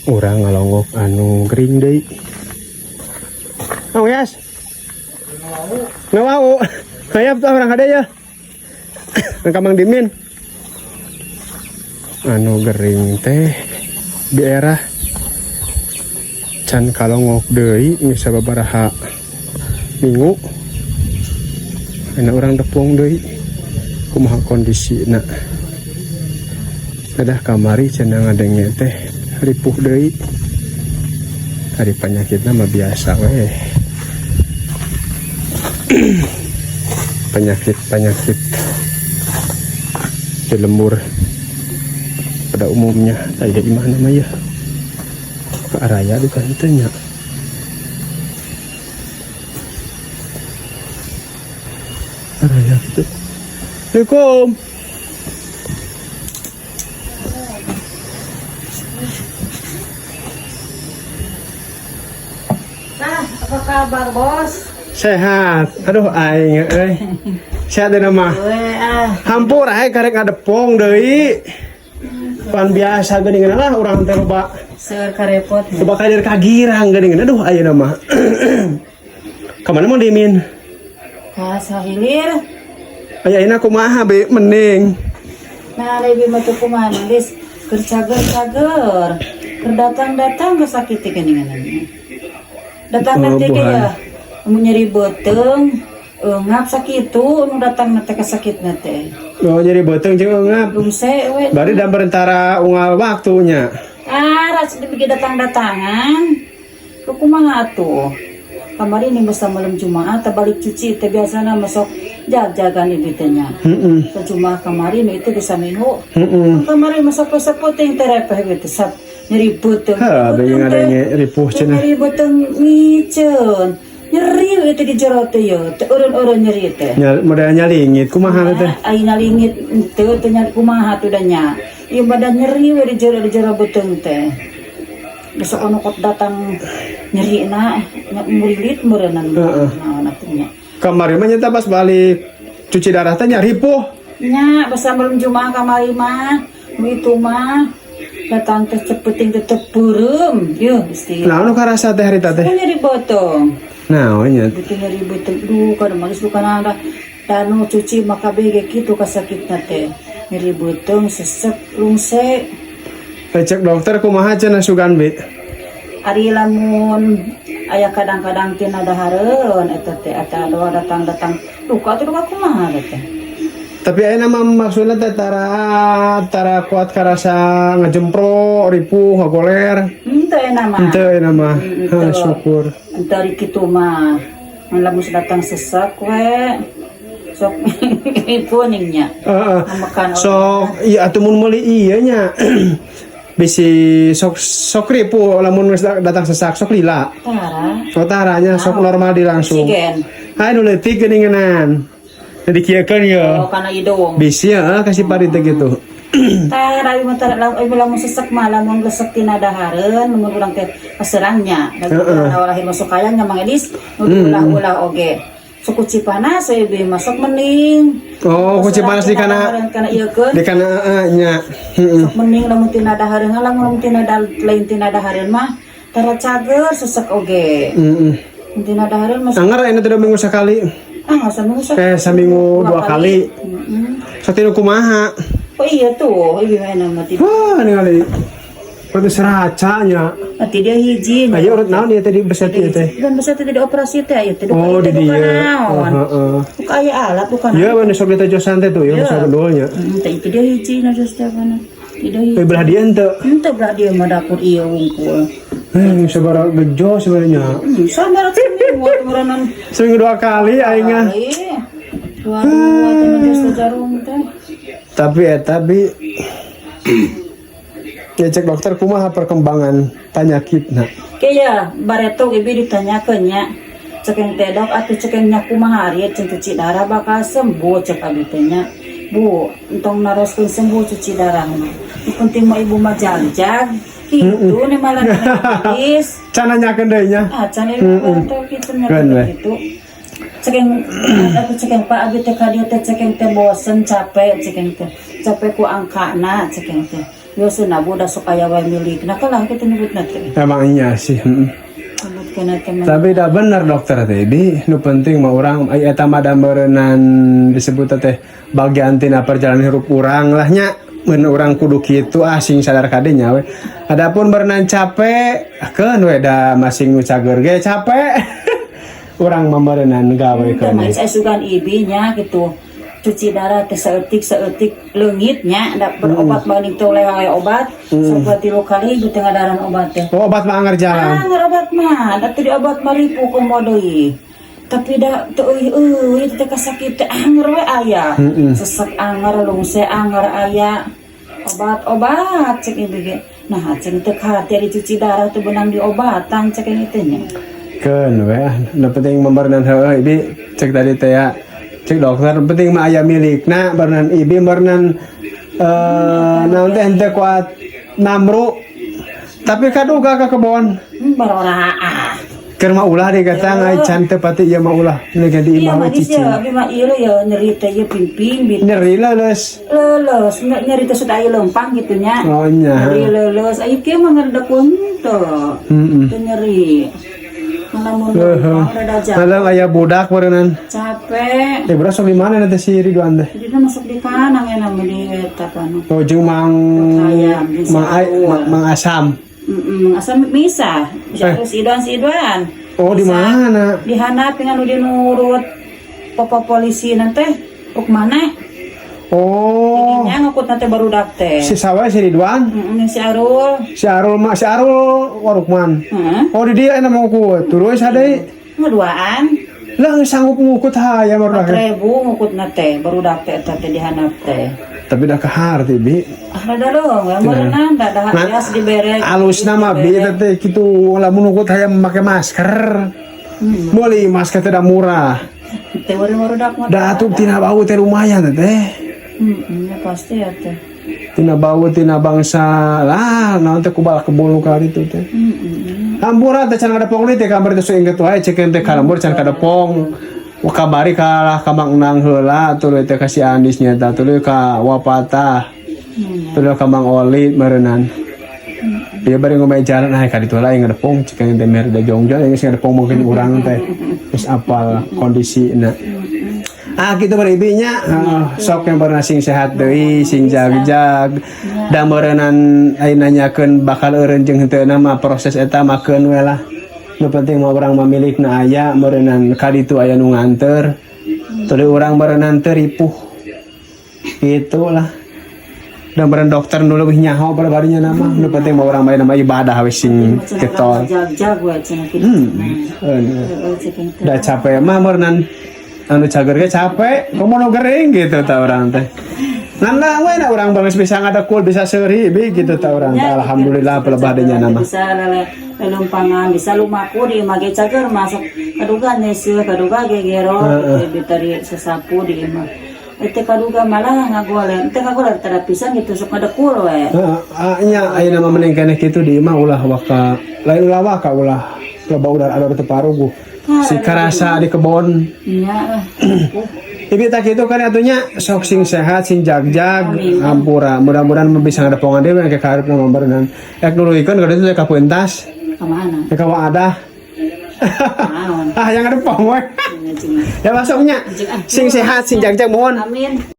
Urang ngalongok anu gering deui. Oh yes. Ngawau. Hayap tuh orang ada ya. Kamang dimin. Anu gering teh daerah can kalongok deui geus sababaraha minggu. Ana urang tepung deui. Kumaha kondisina. Kadah kamari cenah ngadenge teh ripuh deui. Hari penyakitnya mah biasa weh. Penyakit di lembur pada umumnya saya di mana mah ya ke raya di kantenya raya gitu. Assalamualaikum. Apa kabar, Bos? Sehat. Aduh aing euy. Sehat deuna mah. Hampur ae karek ngadepong deui. Pan biasa geuningan lah urang teh loba. Seur karepot. Loba kadir kagirang geuningan. Aduh ayeuna mah. Ka mana mau dimin? Ka sahilir. Ayeuna kumaha be mending. Nah, lebih mah teu kumaha geus keur cager-cager. Keur datang-datang ke sakit geuningan. Datang nanti ya. Mun nyeri beuteung, ngap sakitu nu datang teh ka sakitna teh. Oh nyeri beuteung jeung eungap. Lungse we. Bari da berentara unggal waktunya. Ras dibikin datang-datangan. Ku kumaha atuh? Kamari ini masa malam Jumaat balik cuci teh biasana masuk jag-jagan ieu teh nya. Heeh. Jumaah kamari itu bisa minggu. Heeh. Kamari masuk sepot teh terepeh gitu sap nyeri beuteung. Ha beung ngadenge ripuh cenah. Nyeri beuteung ngiceun. Nyeri itu di jero teh ye, teh eureun-eureun nyeri teh. Nya modal nyalingit kumaha teh? Ayeuna lingit teu teh nyari kumaha tuh da nya. Ieu badan nyeri we di jero beuteung teh. Besok anu kot datang nyeri na mulilit meureunnan naon atunya. Kamari mah nyata pas balik cuci darah teh nya ripuh. Nya basa belum Jumaah kamari mah. Nu itu mah datang teh cepeting tetep beureum. Yeuh isti. Nah anu karasa teh harita teh. Nyeri beuteung. Nah nya. Betul nyeri beuteung. Duh kada magis bukan ada. Danu cuci maka bege kitu kasakitna teh. Nyeri beuteung sesek lungse. Cek dokter kumaha cenah sugan be? Ari lamun aya kadang-kadang tina dahareun eta teh ata datang-datang duka teh duka kumaha teh. Tapi ayeuna mah maksudna teh tara kuat karasa ngajempro, ripuh, ngagoler. Henteu euna mah. Henteu euna mah. Ha syukur. Henteu ari kitu mah. Mun lamun datang sesak we sok puningnya. Heeh. Sok ieu atuh mun meuli ieu nya. Bisi sok ripuh lamun datang sesak sok lila. Tara. Oh taranya sok normal di langsung. Oksigen. Hai nu leutik geuninganan. Jadi kieukeun ya. Oh kana hidung. Bisi ya kasih pari teh gitu. Tara ieu tara lamun sesak mah lamun lesek tina dahareun mun urang teh paserangnya. Lamun lahir masuk kayangnya mangedis nu ulah-ulah oge. Sukuci panas saya beli masuk mending. Oh, kuci panas di kana ieu keun. di kana nya. Sok mending lamun tina dahareun lamun tina lain tina dahareun mah tara cager sesek oge. Heeh. Tina dahareun masuk. Anggar aya teh minggu sakali. Enggak saminggu Saminggu 2 kali. Satinu kumaha? Oh iya tuh, ieu mah mati. Wah, ningali. Berarti seracanya. Mati dia hiji. Ayo urut naon ieu tadi beset ieu teh. Dan beset tadi operasi teh aya teh. Oh, di dieu. Heeh. Buka aya alat bukan. Iya, bener sok ditejosan teh tuh, ya sok kedulnya. Teh itu dia hiji na jos teh kana. Tidak hiji. Belah dia henteu. Henteu belah dia mah dapur ieu wungkul. Sabaraha gejo sebenarnya. Sabar teh buat meureunnan. Seminggu 2 kali aing mah. Dua teh geus jarum teh. Tapi ya cek dokter kumaha perkembangan penyakitna. Kaya bareto ibu ditanyakeun nya. Cekeng teh dok atuh cekeng nya kumaha ari cenah cuci darah bakal sembuh cek abi teh nya. Bu, entong naroskeun sembuh cuci darah mah. Penting mah ibu mah jagjag. Kitu nih malah habis. Can nanyakeun deui nya. Can ieu kitu nya kitu. Cekeng Pak abi teh ka dieu teh cekeng teh bosen capek cekeng teh. Capek ku angkana cekeng teh. Biasa na budak supaya wae milik. Nah kalau kita nyebut nanti. Emang iya sih. Nyebut kena teman. Tapi dah benar dokter teh bi, nu penting mah orang aya eta mah berenang disebut teh bagian tina perjalanan hirup urang lah nya. Mun urang kudu kitu sing sadar kadenya we. Adapun berenang capek, keun we da masing nu cager ge capek. Urang mah berenang gawe keun. Saya sugan ibinya gitu. Cuci darah teh seetik leungitnya da berobat balik teh oleh obat sampai 3 kali di tengah darah obat teh. Oh, obat mah anggar jalan. Obat mah da teu obat maripu komo deui. Tapi da teu euy teh kasakit teh anger we aya. Sesek anger lungse anger aya. Obat cek ieu ge. Nah, cek teu hati dicuci darah teh benang diobatan cek itu nya. Keun we, nu penting memberenang heueuy bi cek tadi teh ya. Cek dokter penting mah aya milikna berenang ibi berenang naon teh henteu kuat namru. Tapi kaduga ka kebon. Barora Keur mah ulah di kata ngai can teu pati ieu mah ulah. Ini ganti iya imah mah cici. dia abi mah ieu ya nyeri teh ieu pimpin bit. Nyeri leuleus. Leles nyeri teh sudah aya lempang gitu nya. Oh nya. Nyeri leles aya kieu mah ngerdekun teh. Teu nyeri. Lamun rada jam. Malang aya budak berenang. Capek. Beras sok di mana nanti si Ridwan teh? Jadi masuk di kanan ya nama di eta kan. Oh jeung mang Asam. Asam misa. Si Idwan. Oh di mana? Di handap dengan udah nurut papa polisi nanti uk mana? Oh. Jadinya ngikut nanti baru teh. Si sawa si Ridwan? Si Arul. Si Arul warukman. Oh di dia enak mau ngukut. Terus ada Ngaduaan. lah sanggup ngukut hayam baru 4.000 ngikut nanti baru teh teh di handap teh. Tapi dah kahar ti bi. Ada dong, yang berenang dah hias dibere. Alus nama bi teh kitu lamun ngukut hayam make masker. Boleh masker teh da murah. Teh baru dak mah. Da atuh tina bau teh lumayan teh. Ya pasti ya teh. Tina bau tina bangsa lah naon teh kubal kebulu kali itu teh. Hampura teh can ngadepong deui teh kamari teh inget wae cekeun teh kalembur can kadepong. Kabari kalah ka Mang Nang heula tuluy teh ka si Andis nyata tuluy ka Wapata. Tuluy ka Mang Oli meureunnan. Dia bari ngomong jalan ka ditu lah ngadepong cekeun teh mer da jongjol geus ngadepong mungkin urang teh. Geus apal kondisina. Gitu beribinya sok yang pernah sing sehat deui sing jag-jag da meureunnan ayeuna nyakeun bakal eureun jeung henteu nama proses eta makeun we lah nu penting mah urang mamilikna aya meureunnan ka ditu aya nu nganter tuluy urang meureunnan teu ripuh kitu lah dan beren dokter nu leuwih nyaho barbarinya nama nu penting mah urang bae nama ibadah we sing getol Jag-jag we cenah kitu. Da capek mah meureunnan anu cager ge capek, komo gering gitu ta urang teh. Nanda we na urang banges bisa ngadekul bisa seuri bi gitu ta urang teh. Alhamdulillah pelebah denya nama. Bisa lelumpangan, bisa lumaku di mage cager masuk kaduga nesu kaduga gegero bitari sesapu di imah. Itu kaduga malah ngagolen, teh ngagolen terapisan gitu sok ngadekul we. Nya ayeuna mah mending keneh kitu di imah ulah waka lain ulah waka ulah loba udara ada teu paruguh. Si karasa di kebon. Iya. Ibi tak itu kan atunya sok sing sehat sing jag-jag ampura mudah-mudahan bisa ngadepongan dewe ke karep nama berenang. Ek nuluykeun ka ditu ka pentas. Ka mana? Ka wadah. Yang ngadepong we. Ya masuknya sing sehat sing jag-jag mohon. Amin.